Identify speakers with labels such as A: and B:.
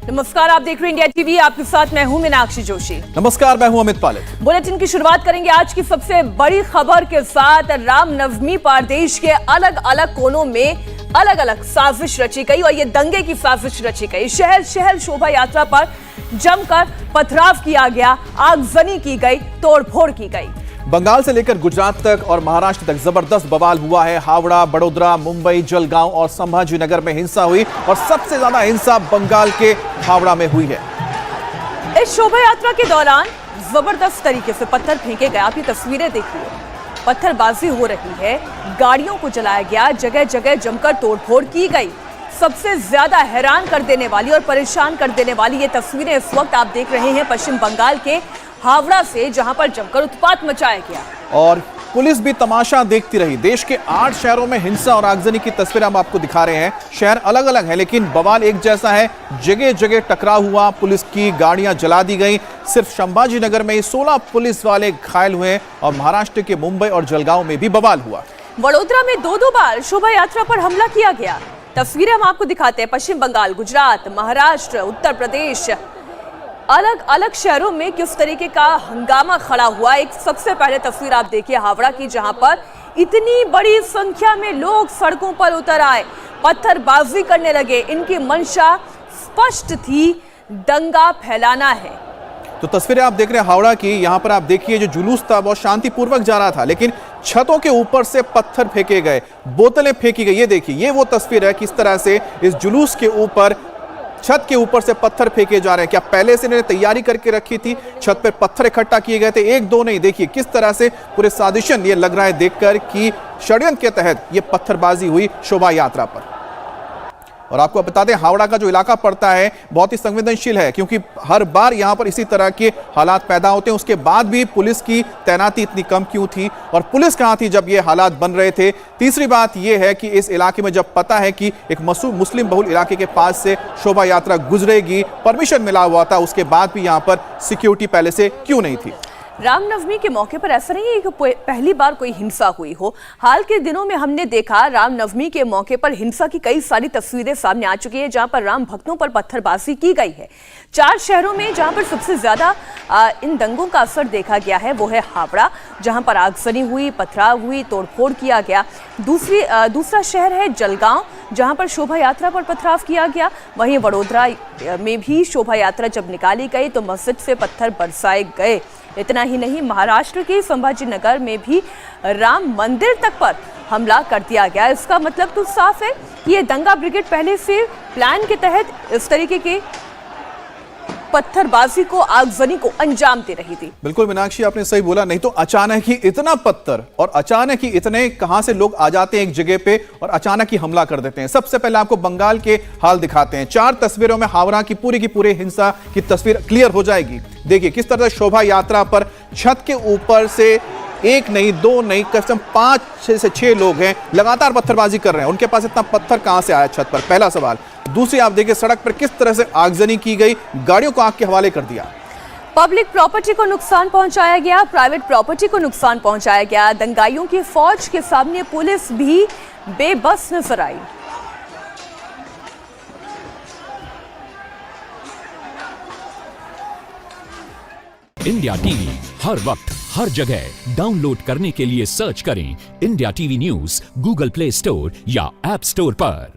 A: नमस्कार, आप देख रहे हैं इंडिया टीवी। आपके साथ मैं हूं मीनाक्षी जोशी।
B: नमस्कार, मैं हूं अमित पालित।
A: बुलेटिन की शुरुआत करेंगे आज की सबसे बड़ी खबर के साथ। रामनवमी पर देश के अलग अलग कोनों में अलग अलग साजिश रची गई और ये दंगे की साजिश रची गई। शहर शहर शोभा यात्रा पर जमकर पथराव किया गया, आगजनी की गई, तोड़फोड़ की गई।
B: बंगाल से लेकर गुजरात तक और महाराष्ट्र तक जबरदस्त बवाल हुआ है। हावड़ा, बड़ोदरा, मुंबई, जलगांव और संभाजी नगर में हिंसा हुई और सबसे ज्यादा हिंसा बंगाल के हावड़ा में हुई है।
A: इस शोभा यात्रा के दौरान जबरदस्त तरीके से पत्थर फेंके गए। आप ये तस्वीरें देखिए, पत्थरबाजी हो रही है, गाड़ियों को जलाया गया, जगह जगह जमकर तोड़फोड़ की गई। सबसे ज्यादा हैरान कर देने वाली और परेशान कर देने वाली ये तस्वीरें इस वक्त आप देख रहे हैं पश्चिम बंगाल के हावड़ा से, जहां पर जमकर उत्पात मचाया गया
B: और पुलिस भी तमाशा देखती रही। देश के 8 शहरों में हिंसा और आगजनी की तस्वीरें हम आपको दिखा रहे हैं। शहर अलग अलग हैं लेकिन बवाल एक जैसा है। जगह जगह टकराव हुआ, पुलिस की गाड़ियां जला दी गई। सिर्फ संभाजी नगर में 16 पुलिस वाले घायल हुए और महाराष्ट्र के मुंबई और जलगांव में भी बवाल हुआ।
A: वडोदरा में दो बार शोभा यात्रा पर हमला किया गया। तस्वीरें हम आपको दिखाते हैं। पश्चिम बंगाल, गुजरात, महाराष्ट्र, उत्तर प्रदेश, अलग अलग शहरों में किस तरीके का हंगामा खड़ा हुआ। एक सबसे पहले तस्वीर आप देखिए हावड़ा की, जहां पर इतनी बड़ी संख्या में लोग सड़कों पर उतर आए, पत्थरबाजी करने लगे। इनकी मंशा स्पष्ट थी, दंगा फैलाना है।
B: तो तस्वीरें आप देख रहे हैं हावड़ा की। यहां पर आप देखिए जो जुलूस था बहुत शांतिपूर्वक जा रहा था, लेकिन छतों के ऊपर से पत्थर फेंके गए, बोतलें फेंकी गई। ये देखिए, ये वो तस्वीर है किस तरह से इस जुलूस के ऊपर, छत के ऊपर से पत्थर फेंके जा रहे हैं। क्या पहले से इन्होंने तैयारी करके रखी थी? छत पर पत्थर इकट्ठा किए गए थे, एक दो नहीं। देखिए किस तरह से पूरे साजिशन ये लग रहा है देखकर कि षड्यंत्र के तहत ये पत्थरबाजी हुई शोभा यात्रा पर। और आपको बता दें, हावड़ा का जो इलाका पड़ता है बहुत ही संवेदनशील है, क्योंकि हर बार यहां पर इसी तरह के हालात पैदा होते हैं। उसके बाद भी पुलिस की तैनाती इतनी कम क्यों थी और पुलिस कहां थी जब ये हालात बन रहे थे? तीसरी बात यह है कि इस इलाके में जब पता है कि एक मुस्लिम बहुल इलाके के पास से शोभा यात्रा गुजरेगी, परमिशन मिला हुआ था, उसके बाद भी यहां पर सिक्योरिटी पहले से क्यों नहीं थी?
A: रामनवमी के मौके पर ऐसा नहीं है कि पहली बार कोई हिंसा हुई हो। हाल के दिनों में हमने देखा रामनवमी के मौके पर हिंसा की कई सारी तस्वीरें सामने आ चुकी है, जहां पर राम भक्तों पर पत्थरबाजी की गई है। 4 शहरों में जहां पर सबसे ज्यादा इन दंगों का असर देखा गया है वो है हावड़ा, जहां पर आगजनी हुई, पथराव हुई, तोड़फोड़ किया गया। दूसरा शहर है जलगांव, जहां पर शोभा यात्रा पर पथराव किया गया। वहीं वडोदरा में भी शोभा यात्रा जब निकाली गई तो मस्जिद से पत्थर बरसाए गए। इतना ही नहीं, महाराष्ट्र के संभाजी नगर में भी राम मंदिर तक पर हमला कर दिया गया। इसका मतलब तो साफ है कि ये दंगा ब्रिगेड पहले से प्लान के तहत इस तरीके के पत्थरबाजी को, आगजनी को अंजाम दे रही थी।
B: बिल्कुल मीनाक्षी, आपने सही बोला। नहीं तो अचानक ही इतना पत्थर और अचानक ही इतने कहां से लोग आ जाते हैं एक जगह पे और अचानक ही हमला कर देते हैं। सबसे पहले आपको बंगाल के हाल दिखाते हैं। 4 तस्वीरों में हावड़ा की पूरी हिंसा की तस्वीर क्लियर हो जाएगी। देखिए किस तरह से शोभा यात्रा पर छत के ऊपर से एक नहीं, 2 नहीं, कम 5 से 6 लोग हैं, लगातार पत्थरबाजी कर रहे हैं। उनके पास इतना पत्थर कहां से आया छत पर? पहला सवाल। दूसरी, आप देखिए सड़क पर किस तरह से आगजनी की गई, गाड़ियों को आग के हवाले कर दिया।
A: पब्लिक प्रॉपर्टी को नुकसान पहुंचाया गया, प्राइवेट प्रॉपर्टी को नुकसान पहुंचाया गया। दंगाइयों की फौज के सामने पुलिस भी बेबस नजर आई।
C: इंडिया टीवी हर वक्त हर जगह डाउनलोड करने के लिए सर्च करें India TV news Google play store या ऐप स्टोर पर।